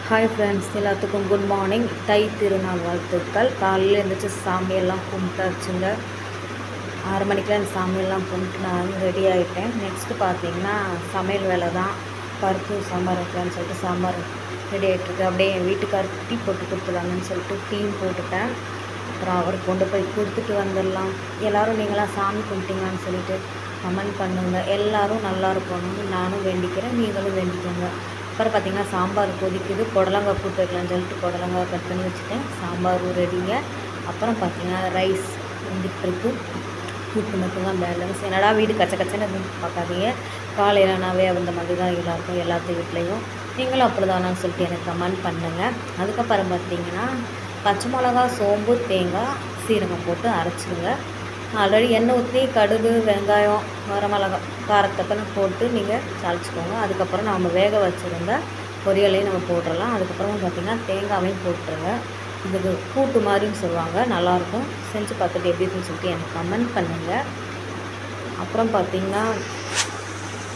Hi friends, எல்லாத்துக்கும் good morning. தை திருநாள் வாழ்த்துக்கள். காலையில் எழுந்திரிச்சு சாமியெல்லாம் கும்பிட்டாச்சுங்க. 6 மணிக்கெலாம் அந்த சாமியெல்லாம் கும்பிட்டு நான் ரெடி ஆகிட்டேன். நெக்ஸ்ட்டு பார்த்தீங்கன்னா சமையல் வேலை தான். பருப்பு சாம்பார் வைக்கலான்னு சொல்லிட்டு சாம்பார் ரெடி ஆகிட்டுருக்கு. அப்படியே என் வீட்டுக்காருக்கு டீ போட்டு கொடுத்துருவாங்கன்னு சொல்லிட்டு டீயும் போட்டுட்டேன். அப்புறம் அவருக்கு கொண்டு போய் கொடுத்துட்டு வந்துடலாம். எல்லோரும் நீங்களாம் சாமி கும்பிட்டீங்களான்னு சொல்லிட்டு கமெண்ட் பண்ணுங்கள். எல்லோரும் நல்லா இருக்கணும்னு நானும் வேண்டிக்கிறேன், நீங்களும் வேண்டிக்கோங்க. அப்புறம் பார்த்திங்கன்னா சாம்பார் கொதிக்குது. புடலங்காய் கூட்டு வைக்கலான்னு சொல்லிட்டு புடலங்காய் கட் பண்ணி வச்சுட்டேன். சாம்பாரும் ரெடிங்க. அப்புறம் பார்த்திங்கன்னா ரைஸ் வந்துட்டுருக்கு. கூட்டு மட்டும்தான் பேலன்ஸ். என்னடா வீடு கச்ச கச்சன்னு பார்க்காதீங்க. காலையிலனாவே அந்த மாதிரி தான் எல்லாருக்கும், எல்லாத்து வீட்லேயும். நீங்களும் அப்படி தானான்னு சொல்லிட்டு எனக்கு கமெண்ட் பண்ணுங்கள். அதுக்கப்புறம் பார்த்திங்கன்னா பச்சை மிளகா, சோம்பு, தேங்காய், சீரகம் போட்டு அரைச்சிடுங்க. ஆல்ரெடி எண்ணெய் ஊற்றி கடுகு, வெங்காயம், வரமிளகா, காரத்தக்கன்னு போட்டு நீங்கள் தாளிச்சிக்கோங்க. அதுக்கப்புறம் நம்ம வேக வச்சுருந்த பொரியலையும் நம்ம போட்டுடலாம். அதுக்கப்புறமா பார்த்திங்கன்னா தேங்காவையும் போட்டுருங்க. இதுக்கு கூட்டு மாதிரின்னு சொல்லுவாங்க, நல்லாயிருக்கும். செஞ்சு பார்த்துட்டு எப்படி இருக்குன்னு சொல்லிட்டு எனக்கு கமெண்ட் பண்ணுங்கள். அப்புறம் பார்த்திங்கன்னா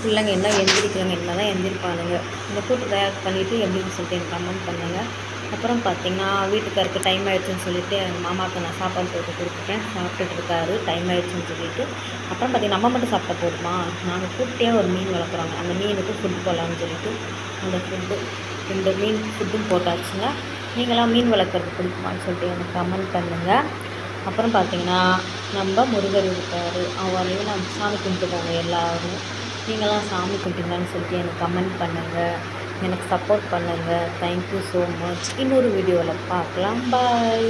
பிள்ளைங்க என்ன எந்திரிக்கிறாங்க, என்ன தான் எந்திரிப்பானுங்க. இந்த கூட்டு தயார் பண்ணிவிட்டு எப்படின்னு சொல்லிட்டு எனக்கு கமெண்ட் பண்ணுங்கள். அப்புறம் பார்த்திங்கன்னா வீட்டுக்காருக்கு டைம் ஆகிடுச்சுன்னு சொல்லிவிட்டு எங்கள் மாமாவுக்கு நான் சாப்பாடு போட்டு கொடுத்துட்டேன். சாப்பிட்டுட்டு இருக்காரு, டைம் ஆகிடுச்சுன்னு சொல்லிவிட்டு. அப்புறம் பார்த்திங்கன்னா நம்ம மட்டும் சாப்பிட்ட போதுமா, நாங்கள் குட்டியாக ஒரு மீன் வளர்க்குறோங்க. அந்த மீனுக்கு ஃபுட் போடலான்னு சொல்லிட்டு அந்த ஃபுட்டு 2 மீன் ஃபுட்டும் போட்டாச்சுங்க. நீங்களாம் மீன் வளர்க்குறது பிடிக்குமான்னு சொல்லிட்டு எனக்கு கமெண்ட் பண்ணுங்கள். அப்புறம் பார்த்திங்கன்னா நம்ம முருகர் இருக்கார், அவரையும் நான் சாமி கும்பிட்டு போங்க எல்லோரும். நீங்களாம் சாமி கும்பிட்டீங்களான்னு சொல்லிட்டு எனக்கு கமெண்ட் பண்ணுங்கள். எனக்கு சப்போர்ட் பண்ணுங்கள். Thank you so much. இன்னொரு வீடியோவில் பார்க்கலாம். பாய்.